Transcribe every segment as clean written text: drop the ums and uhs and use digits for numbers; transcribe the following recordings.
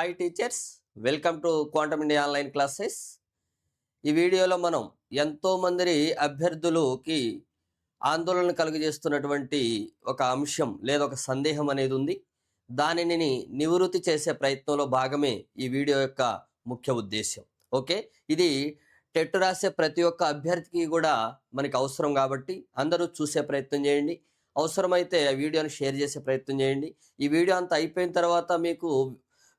Hi teachers, welcome to quantum India online classes. ఈ వీడియోలో మనం ఎంతోమంది అభ్యర్థులకి ఆందోళన కలుగజేస్తున్నటువంటి ఒక అంశం లేదా ఒక సందేహం అనేది ఉంది. దానిని నివృత్తి చేసే ప్రయత్నంలో భాగమే ఈ వీడియో యొక్క ముఖ్య ఉద్దేశం. ఓకే, ఇది టెట్ రాసే ప్రతి ఒక్క అభ్యర్థికి కూడా మనకి అవసరం కాబట్టి అందరూ చూసే ప్రయత్నం చేయండి. అవసరమైతే ఆ వీడియోని షేర్ చేసే ప్రయత్నం చేయండి. ఈ వీడియో అంతా అయిపోయిన తర్వాత మీకు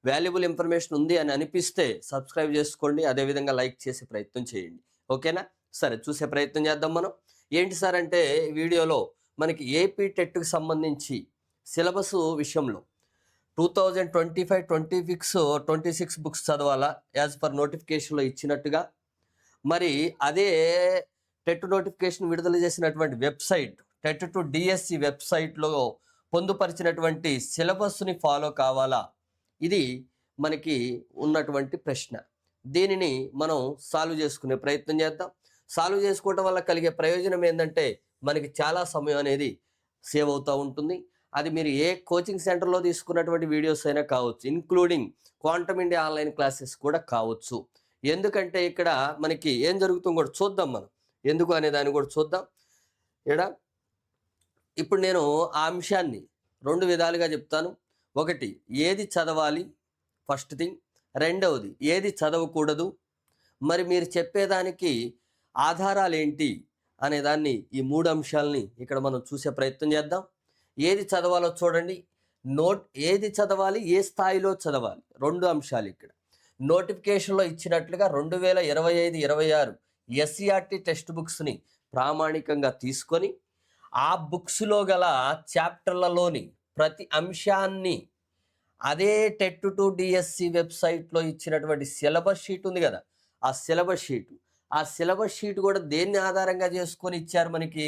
వాల్యుబుల్ ఇన్ఫర్మేషన్ ఉంది అని అనిపిస్తే సబ్స్క్రైబ్ చేసుకోండి, అదేవిధంగా లైక్ చేసే ప్రయత్నం చేయండి. ఓకేనా? సరే, చూసే ప్రయత్నం చేద్దాం. మనం ఏంటి సార్ అంటే వీడియోలో మనకి ఏపీ టెట్కి సంబంధించి సిలబస్ విషయంలో 2025-26 బుక్స్ చదవాలా యాజ్ పర్ నోటిఫికేషన్లో ఇచ్చినట్టుగా. మరి అదే టెట్ నోటిఫికేషన్ విడుదల చేసినటువంటి వెబ్సైట్ టెట్ టు డిఎస్సి వెబ్సైట్లో పొందుపరిచినటువంటి సిలబస్ని ఫాలో కావాలా? ఇది మనకి ఉన్నటువంటి ప్రశ్న. దీనిని మనం సాల్వ్ చేసుకునే ప్రయత్నం చేద్దాం. సాల్వ్ చేసుకోవటం వల్ల కలిగే ప్రయోజనం ఏంటంటే మనకి చాలా సమయం అనేది సేవ్ అవుతూ ఉంటుంది. అది మీరు ఏ కోచింగ్ సెంటర్లో తీసుకున్నటువంటి వీడియోస్ అయినా కావచ్చు, including quantum India online classes కూడా కావచ్చు. ఎందుకంటే ఇక్కడ మనకి ఏం జరుగుతుందో కూడా చూద్దాం. మనం ఎందుకు అనే దాన్ని కూడా చూద్దాం. ఇప్పుడు నేను ఆ అంశాన్ని రెండు విధాలుగా చెప్తాను. ఒకటి, ఏది చదవాలి ఫస్ట్ థింగ్. రెండవది, ఏది చదవకూడదు, మరి మీరు చెప్పేదానికి ఆధారాలు ఏంటి అనేదాన్ని, ఈ మూడు అంశాలని ఇక్కడ మనం చూసే ప్రయత్నం చేద్దాం. ఏది చదవాలో చూడండి. ఏది చదవాలి, ఏ స్థాయిలో చదవాలి, రెండు అంశాలు ఇక్కడ. నోటిఫికేషన్లో ఇచ్చినట్లుగా 2025-26 ఎస్సీఆర్టీ టెక్స్ట్ బుక్స్ని ప్రామాణికంగా తీసుకొని ఆ బుక్స్లో గల చాప్టర్లలోని ప్రతి అంశాన్ని అదే టెట్ టు డిఎస్సి వెబ్సైట్లో ఇచ్చినటువంటి సిలబస్ షీట్ ఉంది కదా, ఆ సిలబస్ షీట్ కూడా దేన్ని ఆధారంగా చేసుకొని ఇచ్చారు మనకి?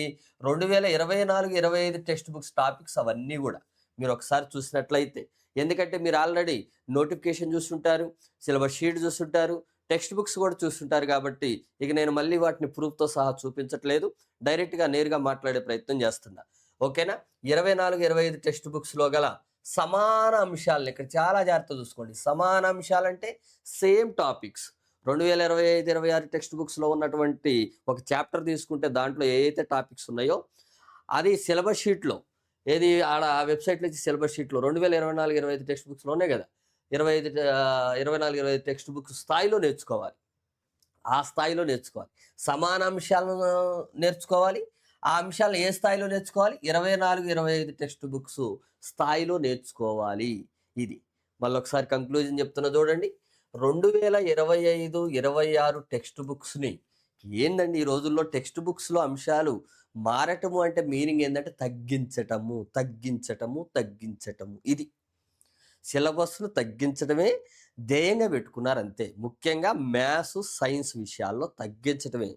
2024-25 టెక్స్ట్ బుక్స్ టాపిక్స్ అవన్నీ కూడా మీరు ఒకసారి చూసినట్లయితే, ఎందుకంటే మీరు ఆల్రెడీ నోటిఫికేషన్ చూస్తుంటారు, సిలబస్ షీట్ చూస్తుంటారు, టెక్స్ట్ బుక్స్ కూడా చూస్తుంటారు. కాబట్టి ఇక నేను మళ్ళీ వాటిని ప్రూఫ్తో సహా చూపించట్లేదు, డైరెక్ట్గా నేరుగా మాట్లాడే ప్రయత్నం చేస్తున్నా. ఓకేనా? 24-25 టెక్స్ట్ బుక్స్లో గల సమాన అంశాలను ఇక్కడ చాలా జాగ్రత్త చూసుకోండి. సమాన అంశాలంటే సేమ్ టాపిక్స్. 2025-26 టెక్స్ట్ బుక్స్లో ఉన్నటువంటి ఒక చాప్టర్ తీసుకుంటే దాంట్లో ఏ అయితే టాపిక్స్ ఉన్నాయో అది సిలబస్ షీట్లో, ఏది ఆడ ఆ వెబ్సైట్లో ఇచ్చి సిలబస్ షీట్లో 2024-25 టెక్స్ట్ బుక్స్లోనే కదా 24-25 టెక్స్ట్ బుక్స్ స్థాయిలో నేర్చుకోవాలి. ఆ స్థాయిలో నేర్చుకోవాలి. సమాన అంశాలను నేర్చుకోవాలి. ఆ అంశాలను ఏ స్థాయిలో నేర్చుకోవాలి? 24-25 టెక్స్ట్ బుక్స్ స్థాయిలో నేర్చుకోవాలి. ఇది మళ్ళీ ఒకసారి కంక్లూజన్ చెప్తున్నా చూడండి. 2025-26 టెక్స్ట్ బుక్స్ని ఏందండి ఈ రోజుల్లో టెక్స్ట్ బుక్స్లో అంశాలు మారటము అంటే మీనింగ్ ఏంటంటే తగ్గించటము. ఇది సిలబస్ను తగ్గించడమే ధ్యేయంగా పెట్టుకున్నారు అంతే. ముఖ్యంగా మ్యాథ్స్, సైన్స్ విషయాల్లో తగ్గించడమే.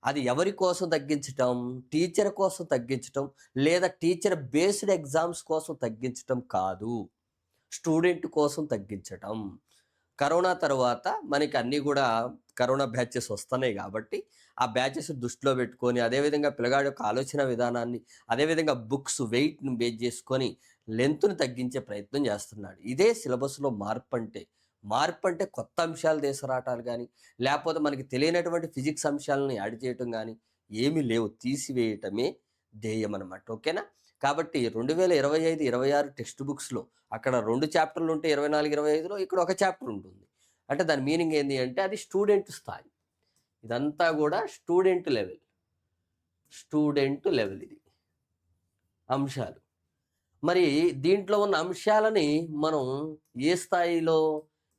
అది ఎవరి కోసం తగ్గించటం? టీచర్ కోసం తగ్గించటం, లేదా టీచర్ బేస్డ్ ఎగ్జామ్స్ కోసం తగ్గించటం కాదు, స్టూడెంట్ కోసం తగ్గించటం. కరోనా తర్వాత మనకి అన్నీ కూడా కరోనా బ్యాచెస్ వస్తున్నాయి కాబట్టి ఆ బ్యాచెస్ దృష్టిలో పెట్టుకొని, అదేవిధంగా పిల్లగాడి యొక్క ఆలోచన విధానాన్ని, అదేవిధంగా బుక్స్ వెయిట్ని బేస్ చేసుకొని లెంత్ను తగ్గించే ప్రయత్నం చేస్తున్నాడు. ఇదే సిలబస్లో మార్పు అంటే కొత్త అంశాలు తీసుకురావటాలు కానీ, లేకపోతే మనకి తెలియనటువంటి ఫిజిక్స్ అంశాలను యాడ్ చేయటం కానీ ఏమీ లేవు, తీసివేయటమే ధ్యేయం అనమాట. ఓకేనా? కాబట్టి 2025-26 టెక్స్ట్ బుక్స్లో అక్కడ 2 చాప్టర్లు ఉంటే 24-25లో ఇక్కడ ఒక చాప్టర్ ఉంటుంది. అంటే దాని మీనింగ్ ఏంటి అంటే అది స్టూడెంట్ స్థాయి. ఇదంతా కూడా స్టూడెంట్ లెవెల్ ఇది అంశాలు. మరి దీంట్లో ఉన్న అంశాలని మనం ఏ స్థాయిలో,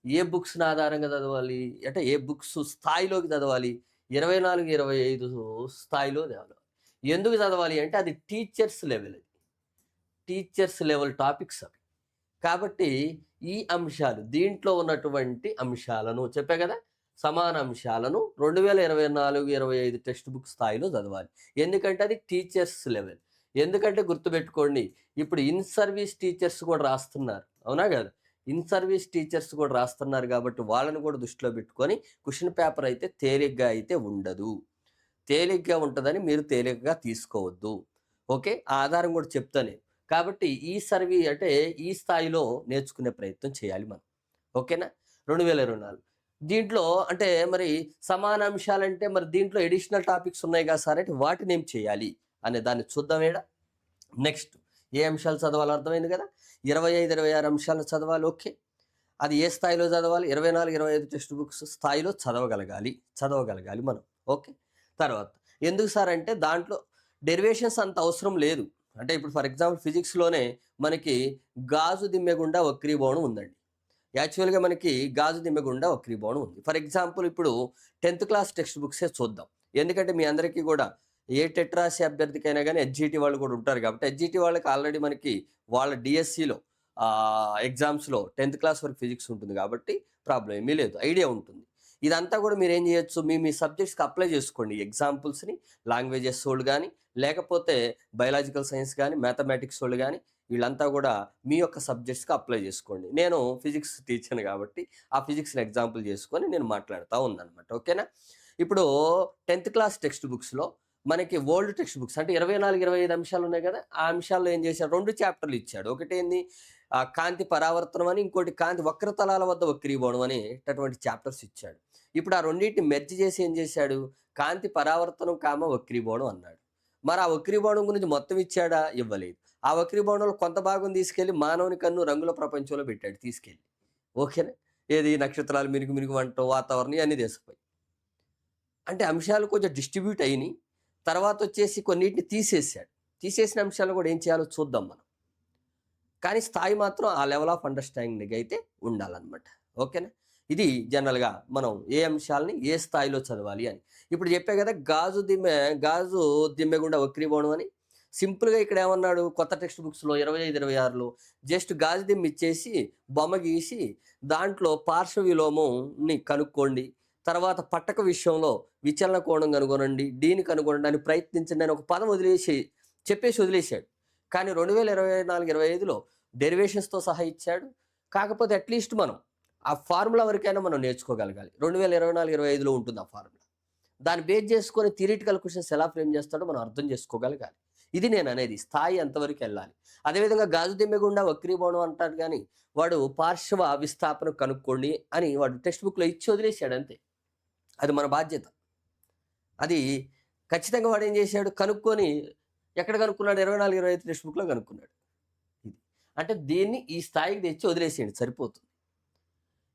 ఏ బుక్స్ని ఆధారంగా చదవాలి అంటే ఏ బుక్స్ స్థాయిలోకి చదవాలి? 24-25 స్థాయిలో చదవాలి. ఎందుకు చదవాలి అంటే అది టీచర్స్ లెవెల్ టాపిక్స్ అవి. కాబట్టి ఈ అంశాలు, దీంట్లో ఉన్నటువంటి అంశాలను చెప్పా కదా, సమాన అంశాలను 2024-25 టెక్స్ట్ బుక్ స్థాయిలో చదవాలి. ఎందుకంటే అది టీచర్స్ లెవెల్. ఎందుకంటే గుర్తుపెట్టుకోండి, ఇప్పుడు ఇన్ సర్వీస్ టీచర్స్ కూడా రాస్తున్నారు, అవునా కదా? ఇన్ సర్వీస్ టీచర్స్ కూడా రాస్తున్నారు కాబట్టి వాళ్ళని కూడా దృష్టిలో పెట్టుకొని క్వశ్చన్ పేపర్ అయితే తేలిగ్గా అయితే ఉండదు. తేలిగ్గా ఉంటుందని మీరు తేలిగ్గా తీసుకోవద్దు. ఓకే, ఆ ఆధారం కూడా చెప్తాను. కాబట్టి ఈ స్థాయిలో నేర్చుకునే ప్రయత్నం చేయాలి మనం. ఓకేనా? 2024 దీంట్లో అంటే మరి సమాన అంశాలంటే మరి దీంట్లో అడిషనల్ టాపిక్స్ ఉన్నాయి కదా సార్ అంటే వాటిని ఏం చేయాలి అనే దాన్ని చూద్దాం ఈడ. నెక్స్ట్ ఏ అంశాలు చదవాలో అర్థమైంది కదా. 25, 26 అంశాలను చదవాలి. ఓకే, అది ఏ స్థాయిలో చదవాలి? 24, 25 టెక్స్ట్ బుక్స్ స్థాయిలో చదవగలగాలి మనం. ఓకే, తర్వాత ఎందుకు సార్ అంటే దాంట్లో డెరివేషన్స్ అంత అవసరం లేదు. అంటే ఇప్పుడు ఫర్ ఎగ్జాంపుల్ ఫిజిక్స్లోనే మనకి గాజు దిమ్మె గుండా వక్రీభవనం ఉందండి. యాక్చువల్గా మనకి గాజు దిమ్మె గుండా వక్రీభవనం ఉంది. ఫర్ ఎగ్జాంపుల్ ఇప్పుడు 10th క్లాస్ టెక్స్ట్ బుక్సే చూద్దాం. ఎందుకంటే మీ అందరికీ కూడా ఏ టెట్ రాసే అభ్యర్థికైనా కానీ హెచ్జిటి వాళ్ళు కూడా ఉంటారు కాబట్టి హెచ్జిటి వాళ్ళకి ఆల్రెడీ మనకి వాళ్ళ డిఎస్సిలో ఎగ్జామ్స్లో 10th క్లాస్ వరకు ఫిజిక్స్ ఉంటుంది కాబట్టి ప్రాబ్లం ఏమీ లేదు, ఐడియా ఉంటుంది. ఇదంతా కూడా మీరు ఏం చేయొచ్చు, మీ సబ్జెక్ట్స్కి అప్లై చేసుకోండి. ఎగ్జాంపుల్స్ని లాంగ్వేజెస్ వాళ్ళు కానీ లేకపోతే బయాలజికల్ సైన్స్ కానీ మ్యాథమెటిక్స్ వాళ్ళు కానీ వీళ్ళంతా కూడా మీ యొక్క సబ్జెక్ట్స్కి అప్లై చేసుకోండి. నేను ఫిజిక్స్ టీచర్ని కాబట్టి ఆ ఫిజిక్స్ని ఎగ్జాంపుల్ చేసుకొని నేను మాట్లాడుతూ ఉన్నాను అనమాట. ఓకేనా? ఇప్పుడు 10th క్లాస్ టెక్స్ట్ బుక్స్లో మనకి ఓల్డ్ టెక్స్ట్ బుక్స్ అంటే 24, 25 అంశాలు ఉన్నాయి కదా. ఆ అంశాల్లో ఏం చేశాడు, 2 చాప్టర్లు ఇచ్చాడు. ఒకటి ఏంది కాంతి పరావర్తనం అని, ఇంకోటి కాంతి వక్రతలాల వద్ద వక్రీభవనం అని అటువంటి చాప్టర్స్ ఇచ్చాడు. ఇప్పుడు ఆ రెండింటిని మెర్జ్ చేసి ఏం చేశాడు, కాంతి పరావర్తనం వక్రీభవనం అన్నాడు. మరి ఆ వక్రీభవనం గురించి మొత్తం ఇచ్చాడా? ఇవ్వలేదు. ఆ వక్రీభవనంలో కొంత భాగం తీసుకెళ్ళి మానవుని కన్ను రంగుల ప్రపంచంలో పెట్టాడు తీసుకెళ్ళి. ఓకేనా? ఏది నక్షత్రాలు మినుగు మినుగు వంట వాతావరణం అన్నీ దేశపోయి అంటే అంశాలు కొంచెం డిస్ట్రిబ్యూట్ అయినాయి. తర్వాత వచ్చేసి కొన్నిటిని తీసేసాడు. తీసేసిన అంశాలు కూడా ఏం చేయాలో చూద్దాం మనం. కానీ స్థాయి మాత్రం ఆ లెవెల్ ఆఫ్ అండర్స్టాండింగ్ అయితే ఉండాలన్నమాట. ఓకేనా? ఇది జనరల్గా మనం ఏ అంశాలని ఏ స్థాయిలో చదవాలి అని. ఇప్పుడు చెప్పే కదా గాజు దిమ్మె గుండా వక్రీభవనం అని. సింపుల్గా ఇక్కడ ఏమన్నాడు కొత్త టెక్స్ట్ బుక్స్లో 25, 26లో జస్ట్ గాజు దిమ్మ ఇచ్చేసి బొమ్మ గీసి దాంట్లో పార్శ్వ విలోమంని కనుక్కోండి, తర్వాత పట్టక విషయంలో విచలన కోణం కనుగొనండి, డీని కనుగొనడానికి ప్రయత్నించండి అని ఒక పదం చెప్పేసి వదిలేశాడు. కానీ 2024, 25లో డెరివేషన్స్తో సహా ఇచ్చాడు. కాకపోతే అట్లీస్ట్ మనం ఆ ఫార్ములా వరకైనా మనం నేర్చుకోగలగాలి. 2024, 25లో ఉంటుంది ఆ ఫార్ములా. దాన్ని బేస్ చేసుకొని థియరిటికల్ క్వశ్చన్స్ ఎలా ఫ్రేమ్ చేస్తాడో మనం అర్థం చేసుకోగలగాలి. ఇది నేను అనేది, స్థాయి అంతవరకు వెళ్ళాలి. అదేవిధంగా గాజు దిమ్మె గుండా వక్రీభవనం అంటాడు కానీ వాడు పార్శ్వ విస్థాపన కనుక్కోండి అని వాడు టెక్స్ట్ బుక్లో ఇచ్చి వదిలేశాడు అంతే. అది మన బాధ్యత. అది ఖచ్చితంగా వాడు ఏం చేశాడు, కనుక్కొని ఎక్కడ కనుక్కున్నాడు, 24, 25 టెక్స్ట్ బుక్లో కనుక్కున్నాడు. ఇది అంటే దీన్ని ఈ స్థాయికి తెచ్చి వదిలేసేయండి సరిపోతుంది.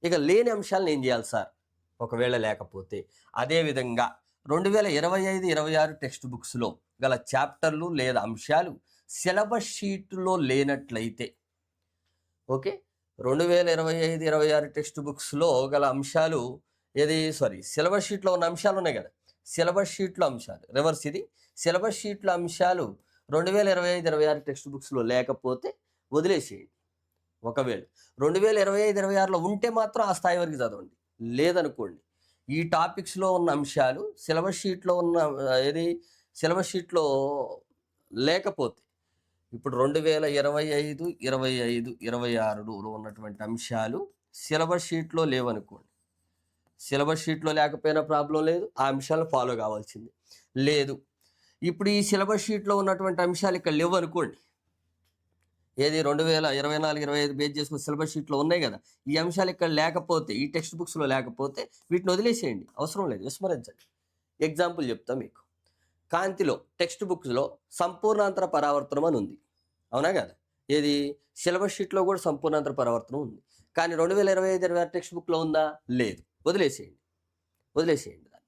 ఇక లేని అంశాలను ఏం చేయాలి సార్ ఒకవేళ లేకపోతే? అదేవిధంగా 2025, 26 టెక్స్ట్ బుక్స్లో గల చాప్టర్లు లేదా అంశాలు సిలబస్ షీట్లో లేనట్లయితే, ఓకే, 2025, 26 టెక్స్ట్ బుక్స్లో గల అంశాలు సిలబస్ షీట్లో ఉన్న అంశాలు ఉన్నాయి కదా, సిలబస్ షీట్లో అంశాలు రివర్స్ ఇది. సిలబస్ షీట్లో అంశాలు 2025, 26 టెక్స్ట్ బుక్స్లో లేకపోతే వదిలేసేయండి. ఒకవేళ 2025, 26లో ఉంటే మాత్రం ఆ స్థాయి వరకు చదవండి. లేదనుకోండి ఈ టాపిక్స్లో ఉన్న అంశాలు సిలబస్ షీట్లో సిలబస్ షీట్లో లేకపోతే, ఇప్పుడు 2025, 25, 26లో ఉన్నటువంటి అంశాలు సిలబస్ షీట్లో లేవనుకోండి, సిలబస్ షీట్లో లేకపోయినా ప్రాబ్లం లేదు, ఆ అంశాలను ఫాలో కావాల్సింది లేదు. ఇప్పుడు ఈ సిలబస్ షీట్లో ఉన్నటువంటి అంశాలు ఇక్కడ లేవు అనుకోండి, 2024, 25 బేస్ చేసుకున్న సిలబస్ షీట్లో ఉన్నాయి కదా, ఈ అంశాలు ఇక్కడ లేకపోతే, ఈ టెక్స్ట్ బుక్స్లో లేకపోతే వీటిని వదిలేసేయండి, అవసరం లేదు, విస్మరించండి. ఎగ్జాంపుల్ చెప్తా మీకు. కాంతిలో టెక్స్ట్ బుక్స్లో సంపూర్ణాంతర పరావర్తనం అని ఉంది, అవునా కదా? సిలబస్ షీట్లో కూడా సంపూర్ణాంతర పరావర్తనం ఉంది. కానీ 2025, 26 టెక్స్ట్ బుక్లో ఉందా? లేదు, వదిలేసేయండి దాన్ని.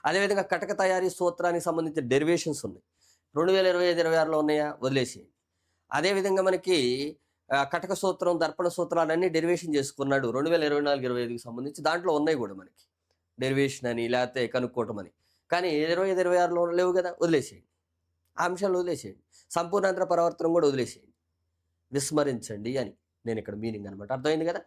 అదేవిధంగా కటక తయారీ సూత్రానికి సంబంధించిన డెరివేషన్స్ ఉన్నాయి, 2025, 26లో ఉన్నాయా? వదిలేసేయండి. అదేవిధంగా మనకి కటక సూత్రం, దర్పణ సూత్రాలన్నీ డెరివేషన్ చేసుకున్నాడు 2024, 25కి సంబంధించి, దాంట్లో ఉన్నాయి కూడా మనకి డెరివేషన్ అని లేకపోతే కనుక్కోవటం అని. కానీ 25, 26లో లేవు కదా, వదిలేసేయండి. ఆ అంశాలు వదిలేసేయండి. సంపూర్ణాంతర పరావర్తనం కూడా వదిలేసేయండి, విస్మరించండి అని నేను ఇక్కడ మీనింగ్ అనమాట. అర్థమైంది కదా?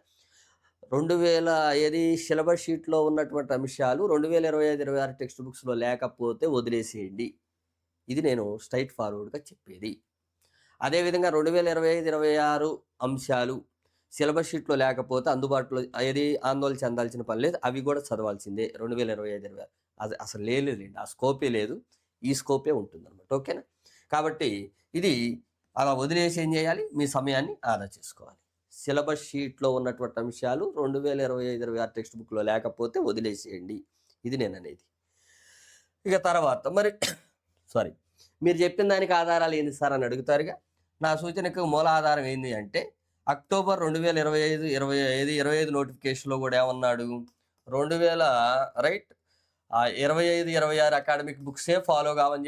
సిలబస్ షీట్లో ఉన్నటువంటి అంశాలు 2025, 26 టెక్స్ట్ బుక్స్లో లేకపోతే వదిలేసేయండి. ఇది నేను స్ట్రైట్ ఫార్వర్డ్గా చెప్పేది. అదేవిధంగా 2025, 26 అంశాలు సిలబస్ షీట్లో లేకపోతే అందుబాటులో ఆందోళన చెందాల్సిన పని లేదు, అవి కూడా చదవాల్సిందే. 2025, 26 అది అసలు లేదండి, ఆ స్కోపే లేదు, ఈ స్కోపే ఉంటుంది అనమాట. ఓకేనా? కాబట్టి ఇది అలా వదిలేసి ఏం చేయాలి, మీ సమయాన్ని ఆదా చేసుకోవాలి. సిలబస్ షీట్లో ఉన్నటువంటి అంశాలు 2025-26 టెక్స్ట్ బుక్లో లేకపోతే వదిలేసేయండి. ఇది నేను అనేది. ఇక తర్వాత మరి సారీ మీరు చెప్పిన దానికి ఆధారాలు ఏంది సార్ అని అడుగుతారుగా. నా సూచనకు మూల ఆధారం ఏంది అంటే అక్టోబర్ 2025 నోటిఫికేషన్లో కూడా ఏమన్నాడు, 2000 రైట్ 25-26 అకాడమిక్ బుక్సే ఫాలో కావని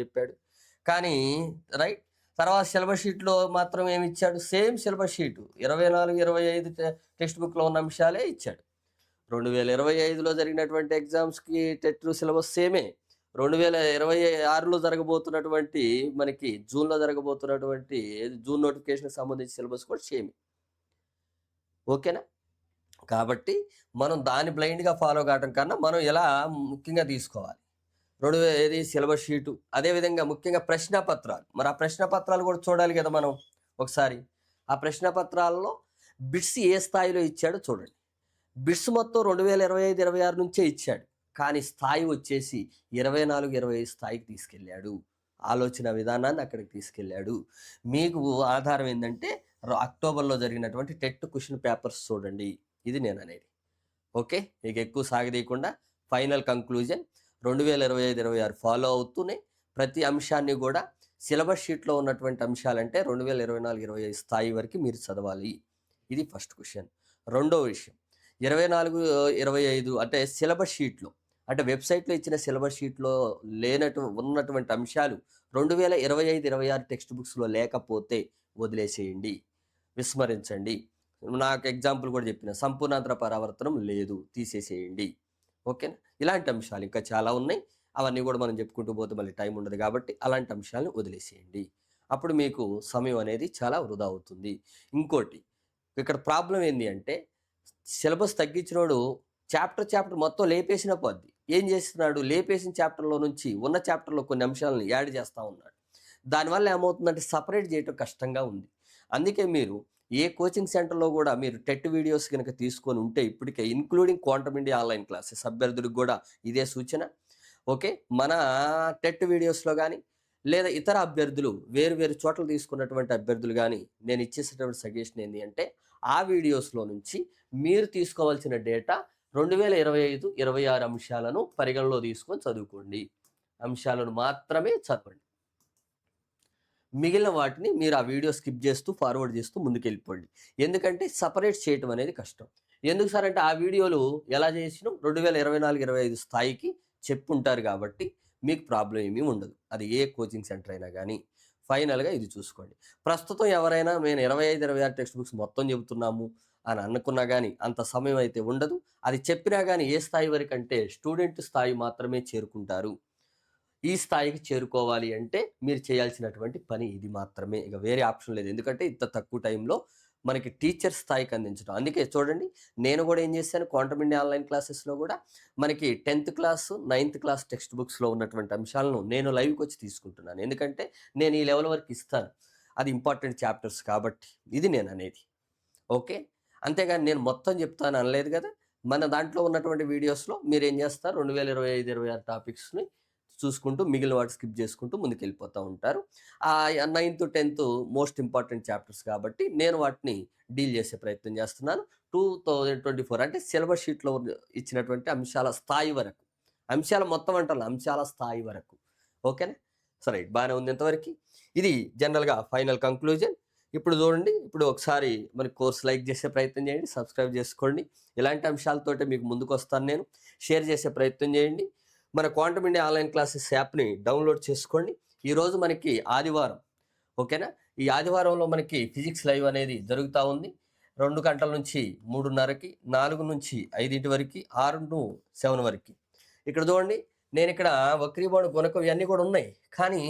చెప్పాడు. కానీ రైట్ తర్వాత సిలబస్ షీట్లో మాత్రం ఏమి ఇచ్చాడు, సేమ్ సిలబస్ షీటు 24-25 టెక్స్ట్ బుక్లో ఉన్న అంశాలే ఇచ్చాడు. 2025లో జరిగినటువంటి ఎగ్జామ్స్కి టెట్ సిలబస్ సేమే, 2026లో జరగబోతున్నటువంటి మనకి జూన్లో జరగబోతున్నటువంటి జూన్ నోటిఫికేషన్కి సంబంధించిన సిలబస్ కూడా సేమే. ఓకేనా? కాబట్టి మనం దాన్ని బ్లైండ్గా ఫాలో కావడం కన్నా మనం ఇలా ముఖ్యంగా తీసుకోవాలి. ఏది సిలబస్ షీటు, అదేవిధంగా ముఖ్యంగా ప్రశ్నపత్రాలు. మరి ఆ ప్రశ్నపత్రాలు కూడా చూడాలి కదా మనం ఒకసారి. ఆ ప్రశ్నపత్రాల్లో బిట్స్ ఏ స్థాయిలో ఇచ్చాడో చూడండి. బిట్స్ మొత్తం 2025-26 నుంచే ఇచ్చాడు, కానీ స్థాయి వచ్చేసి 24-25 స్థాయికి తీసుకెళ్ళాడు. ఆలోచన విధానాన్ని అక్కడికి తీసుకెళ్ళాడు. మీకు ఆధారం ఏంటంటే అక్టోబర్లో జరిగినటువంటి టెట్ క్వశ్చన్ పేపర్స్ చూడండి. ఇది నేను అనేది. ఓకే, మీకు ఎక్కువ సాగదీయకుండా ఫైనల్ కంక్లూజన్ 2025-26 ఫాలో అవుతూనే ప్రతి అంశాన్ని కూడా సిలబస్ షీట్లో ఉన్నటువంటి అంశాలంటే 2024-25 స్థాయి వరకు మీరు చదవాలి. ఇది ఫస్ట్ క్వశ్చన్. రెండో విషయం 24-25 అంటే సిలబస్ షీట్లో అంటే వెబ్సైట్లో ఇచ్చిన సిలబస్ షీట్లో ఉన్నటువంటి అంశాలు 2025-26 టెక్స్ట్ బుక్స్లో లేకపోతే వదిలేసేయండి, విస్మరించండి. నాకు ఎగ్జాంపుల్ కూడా చెప్పిన సంపూర్ణాంతర పరావర్తనం లేదు, తీసేసేయండి. ఓకేనా? ఇలాంటి అంశాలు ఇంకా చాలా ఉన్నాయి. అవన్నీ కూడా మనం చెప్పుకుంటూ పోతే మళ్ళీ టైం ఉండదు కాబట్టి అలాంటి అంశాలను వదిలేసేయండి. అప్పుడు మీకు సమయం అనేది చాలా వృధా అవుతుంది. ఇంకోటి ఇక్కడ ప్రాబ్లం ఏంటి అంటే సిలబస్ తగ్గించినోడు చాప్టర్ మొత్తం లేపేసిన పోద్ది. ఏం చేస్తున్నాడు, లేపేసిన చాప్టర్లో నుంచి ఉన్న చాప్టర్లో కొన్ని అంశాలను యాడ్ చేస్తూ ఉన్నాడు. దానివల్ల ఏమవుతుందంటే సపరేట్ చేయటం కష్టంగా ఉంది. అందుకే మీరు ఏ కోచింగ్ సెంటర్లో కూడా మీరు టెట్ వీడియోస్ కనుక తీసుకొని ఉంటే ఇప్పటికే including quantum India online classes అభ్యర్థులకు కూడా ఇదే సూచన. ఓకే, మన టెట్ వీడియోస్లో కానీ లేదా ఇతర అభ్యర్థులు వేరు చోట్ల తీసుకున్నటువంటి అభ్యర్థులు కానీ నేను ఇచ్చేసేటువంటి సజెషన్ ఏంటి అంటే ఆ వీడియోస్లో నుంచి మీరు తీసుకోవాల్సిన డేటా 2025-26 అంశాలను పరిగణలో తీసుకొని చదువుకోండి. అంశాలను మాత్రమే చదవండి. మిగిలిన వాటిని మీరు ఆ వీడియో స్కిప్ చేస్తూ ఫార్వర్డ్ చేస్తూ ముందుకెళ్ళిపోండి. ఎందుకంటే సపరేట్ చేయటం అనేది కష్టం. ఎందుకు సార్ అంటే ఆ వీడియోలు ఎలా చేసినా 2024-25 స్థాయికి చెప్పుంటారు కాబట్టి మీకు ప్రాబ్లం ఏమీ ఉండదు. అది ఏ కోచింగ్ సెంటర్ అయినా కానీ. ఫైనల్గా ఇది చూసుకోండి. ప్రస్తుతం ఎవరైనా మేము 25-26 టెక్స్ట్ బుక్స్ మొత్తం చెబుతున్నాము అని అనుకున్నా కానీ అంత సమయం అయితే ఉండదు. అది చెప్పినా కానీ ఏ స్థాయి వరకు అంటే స్టూడెంట్ స్థాయి మాత్రమే చేరుకుంటారు. ఈ స్థాయికి చేరుకోవాలి అంటే మీరు చేయాల్సినటువంటి పని ఇది మాత్రమే, ఇక వేరే ఆప్షన్ లేదు. ఎందుకంటే ఇంత తక్కువ టైంలో మనకి టీచర్ స్థాయికి అందించడం. అందుకే చూడండి నేను కూడా ఏం చేశాను, క్వాంటమ్ ఇండియా ఆన్లైన్ క్లాసెస్లో కూడా మనకి 10th class 9th class text బుక్స్లో ఉన్నటువంటి అంశాలను నేను లైవ్కి వచ్చి తీసుకుంటున్నాను. ఎందుకంటే నేను ఈ లెవెల్ వరకు ఇస్తాను, అది ఇంపార్టెంట్ చాప్టర్స్ కాబట్టి. ఇది నేను అనేది. ఓకే, అంతేగాని నేను మొత్తం చెప్తాను అనలేదు కదా. మన దాంట్లో ఉన్నటువంటి వీడియోస్లో మీరు ఏం చేస్తారు, 2025-26 టాపిక్స్ని చూసుకుంటూ మిగిలిన వాటి స్కిప్ చేసుకుంటూ ముందుకు వెళ్ళిపోతూ ఉంటారు. 9th 10th most important chapters కాబట్టి నేను వాటిని డీల్ చేసే ప్రయత్నం చేస్తున్నాను. 2024 అంటే సిలబస్ షీట్లో ఇచ్చినటువంటి అంశాల స్థాయి వరకు, అంశాల మొత్తం అంటాను, అంశాల స్థాయి వరకు. ఓకేనా? సరే, బాగానే ఉంది ఇంతవరకు. ఇది జనరల్గా ఫైనల్ కంక్లూజన్. ఇప్పుడు చూడండి, ఇప్పుడు ఒకసారి మన కోర్స్ లైక్ చేసే ప్రయత్నం చేయండి, సబ్స్క్రైబ్ చేసుకోండి. ఇలాంటి అంశాలతోటి మీకు ముందుకు వస్తాను నేను. షేర్ చేసే ప్రయత్నం చేయండి. మన క్వాంటమ్ ఇండియా ఆన్లైన్ క్లాసెస్ యాప్ని డౌన్లోడ్ చేసుకోండి. ఈరోజు మనకి ఆదివారం. ఓకేనా? ఈ ఆదివారంలో మనకి ఫిజిక్స్ లైవ్ అనేది జరుగుతూ ఉంది. 2 గంటల నుంచి 3:30కి, 4 నుంచి 5 వరకు, 6 to 7 వరకు. ఇక్కడ చూడండి, నేను ఇక్కడ వక్రీభవన గుణకం ఇవన్నీ కూడా ఉన్నాయి. కానీ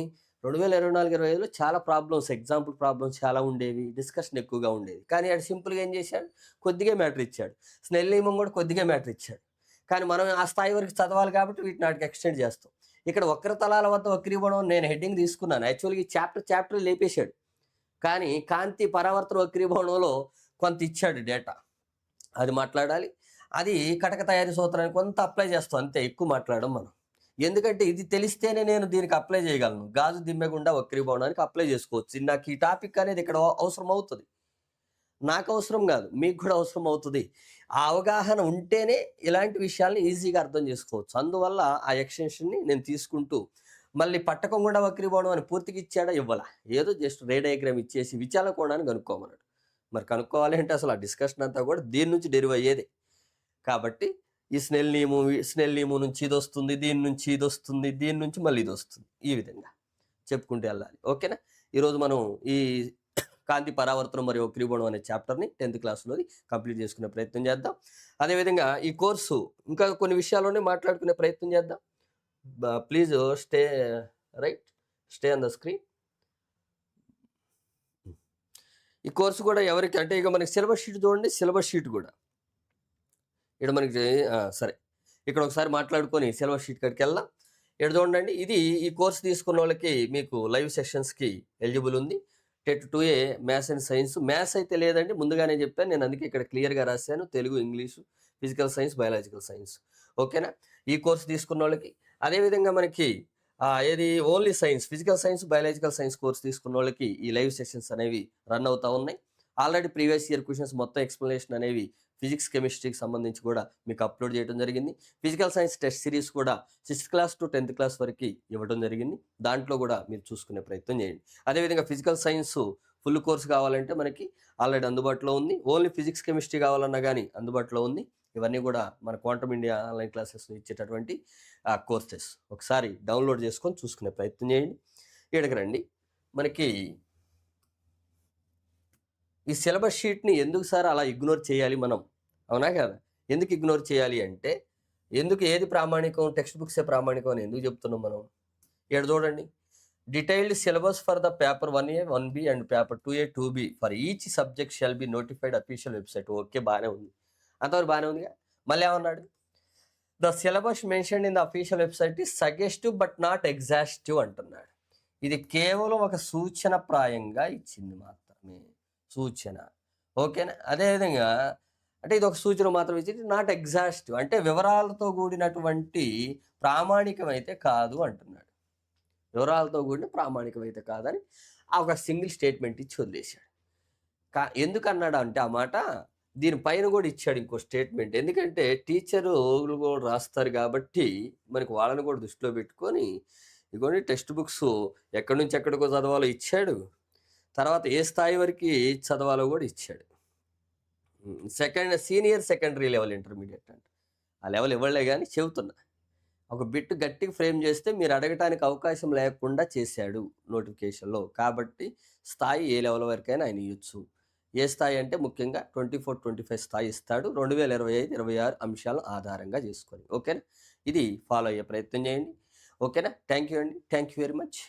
2024-25లో చాలా ప్రాబ్లమ్స్, ఎగ్జాంపుల్ ప్రాబ్లమ్స్ చాలా ఉండేవి, డిస్కషన్ ఎక్కువగా ఉండేది. కానీ అది సింపుల్గా ఏం చేశాడు, కొద్దిగా మ్యాటర్ ఇచ్చాడు. స్నెల్ నియమం కూడా కొద్దిగా మ్యాటర్ ఇచ్చాడు. కానీ మనం ఆ స్థాయి వరకు చదవాలి కాబట్టి వీటిని నాటికి ఎక్స్టెండ్ చేస్తాం. ఇక్కడ వక్రతలాల వద్ద వక్రీభవనం నేను హెడ్డింగ్ తీసుకున్నాను. యాక్చువల్గా ఈ చాప్టర్ లేపేశాడు. కానీ కాంతి పరావర్తన వక్రీభవనంలో కొంత ఇచ్చాడు డేటా, అది మాట్లాడాలి. అది కటక తయారీ సూత్రానికి కొంత అప్లై చేస్తాం, అంతే, ఎక్కువ మాట్లాడడం మనం. ఎందుకంటే ఇది తెలిస్తేనే నేను దీనికి అప్లై చేయగలను. గాజు దిమ్మెగుండా వక్రీభవనానికి అప్లై చేసుకోవచ్చు. నాకు ఈ టాపిక్ అనేది ఇక్కడ అవసరం అవుతుంది. నాకు అవసరం కాదు, మీకు కూడా అవసరం అవుతుంది. ఆ అవగాహన ఉంటేనే ఇలాంటి విషయాల్ని ఈజీగా అర్థం చేసుకోవచ్చు. అందువల్ల ఆ ఎక్స్‌టెన్షన్‌ని నేను తీసుకుంటూ మళ్ళీ పట్టకొంగుండ వక్రీభవనం అని పూర్తిగా ఇచ్చాడా? ఇవ్వలా. ఏదో జస్ట్ రే డయాగ్రామ్ ఇచ్చేసి విచాల కోణాన్ని కనుక్కోమన్నాడు. మరి కనుక్కోవాలి అంటే అసలు ఆ డిస్కషన్ అంతా కూడా దీని నుంచి డెరివ్ అయ్యేదే. కాబట్టి ఈ స్నెల్ నియమం నుంచి ఇదొస్తుంది, దీని నుంచి ఇదొస్తుంది, దీని నుంచి మళ్ళీ ఇదొస్తుంది. ఈ విధంగా చెప్పుకుంటూ వెళ్ళాలి. ఓకేనా? ఈరోజు మనం ఈ కాంతి పరావర్తనం మరియు వక్రీభవనం అనే చాప్టర్ని 10th క్లాస్‌లోది కంప్లీట్ చేసుకునే ప్రయత్నం చేద్దాం. అదేవిధంగా ఈ కోర్సు ఇంకా కొన్ని విషయాల్లోనే మాట్లాడుకునే ప్రయత్నం చేద్దాం. Please stay right, stay on the screen. ఈ కోర్సు కూడా ఎవరికి అంటే ఇక మనకి సిలబస్ షీట్ చూడండి. సిలబస్ షీట్ కూడా ఇక్కడ మనకి సరే, ఇక్కడ ఒకసారి మాట్లాడుకొని సిలబస్ షీట్ కాడికి వెళ్దాం. ఇక్కడ చూడండి, ఇది ఈ కోర్స్ తీసుకున్న వాళ్ళకి మీకు లైవ్ సెషన్స్కి ఎలిజిబుల్ ఉంది. TET 2A maths and science. Maths అయితే లేదండి, ముందుగానే చెప్పాను నేను, అందుకే ఇక్కడ క్లియర్గా రాశాను. Telugu, English, physical science, biological science. ఓకేనా? ఈ కోర్స్ తీసుకున్న వాళ్ళకి. అదేవిధంగా మనకి ఏది only science, physical science, biological science course తీసుకున్న వాళ్ళకి ఈ లైవ్ సెషన్స్ అనేవి రన్ అవుతూ ఉన్నాయి. ఆల్రెడీ ప్రీవియస్ ఇయర్ క్వశ్చన్స్ మొత్తం ఎక్స్ప్లెనేషన్ అనేవి ఫిజిక్స్, కెమిస్ట్రీకి సంబంధించి కూడా మీకు అప్లోడ్ చేయడం జరిగింది. ఫిజికల్ సైన్స్ టెస్ట్ సిరీస్ కూడా 6th class to 10th class వరకు ఇవ్వడం జరిగింది. దాంట్లో కూడా మీరు చూసుకునే ప్రయత్నం చేయండి. అదేవిధంగా ఫిజికల్ సైన్స్ ఫుల్ కోర్స్ కావాలంటే మనకి ఆల్రెడీ అందుబాటులో ఉంది. ఓన్లీ ఫిజిక్స్, కెమిస్ట్రీ కావాలన్నా కానీ అందుబాటులో ఉంది. ఇవన్నీ కూడా మన క్వాంటమ్ ఇండియా ఆన్లైన్ క్లాసెస్లో ఇచ్చేటటువంటి కోర్సెస్. ఒకసారి డౌన్లోడ్ చేసుకొని చూసుకునే ప్రయత్నం చేయండి. ఇక్కడికి రండి. మనకి ఈ సిలబస్ షీట్ని ఎందుకు సార్ అలా ఇగ్నోర్ చేయాలి మనం? అవునా కదా? ఎందుకు ఇగ్నోర్ చేయాలి అంటే, ఎందుకు ఏది ప్రామాణికం, టెక్స్ట్ బుక్సే ప్రామాణికం అని ఎందుకు చెప్తున్నాం మనం? ఇక్కడ చూడండి, detailed syllabus for the paper 1A, 1B and paper 2A, 2B for each subject shall be notified official website. Okay, బాగానే ఉంది, అంతవరకు బాగానే ఉందిగా. మళ్ళీ ఏమన్నాడు? The syllabus mention in the official website is suggestive but not exhaustive అంటున్నాడు. ఇది కేవలం ఒక సూచన ప్రాయంగా ఇచ్చింది మాత్రమే, సూచన. ఓకేనా? అదేవిధంగా అంటే ఇది ఒక సూచన మాత్రం ఇచ్చి నాట్ ఎగ్జాస్టివ్ అంటే వివరాలతో కూడినటువంటి ప్రామాణికమైతే కాదు అంటున్నాడు. వివరాలతో కూడిన ప్రామాణికమైతే కాదని ఒక సింగిల్ స్టేట్మెంట్ ఇచ్చి వదిలేశాడు. ఎందుకన్నాడు అంటే ఆ మాట, దీనిపైన కూడా ఇచ్చాడు ఇంకో స్టేట్మెంట్. ఎందుకంటే టీచరు కూడా రాస్తారు కాబట్టి మనకి వాళ్ళని కూడా దృష్టిలో పెట్టుకొని ఇదిగోండి టెక్స్ట్ బుక్స్ ఎక్కడి నుంచి ఎక్కడికో చదవాలో ఇచ్చాడు. తర్వాత ఏ స్థాయి వరకు చదవాలో కూడా ఇచ్చాడు. సీనియర్ సెకండరీ లెవెల్, ఇంటర్మీడియట్ అంటే ఆ లెవెల్ ఇవ్వలే కానీ చెబుతున్నా. ఒక బిట్ గట్టిగా ఫ్రేమ్ చేస్తే మీరు అడగటానికి అవకాశం లేకుండా చేశాడు నోటిఫికేషన్లో. కాబట్టి స్థాయి ఏ లెవెల్ వరకైనా ఆయన ఇవ్వచ్చు. ఏ స్థాయి అంటే ముఖ్యంగా 24, 25 స్థాయి ఇస్తాడు 2025, 26 అంశాలను ఆధారంగా చేసుకొని. ఓకేనా? ఇది ఫాలో అయ్యే ప్రయత్నం చేయండి. ఓకేనా? థ్యాంక్ యూ అండి, థ్యాంక్ యూ వెరీ మచ్.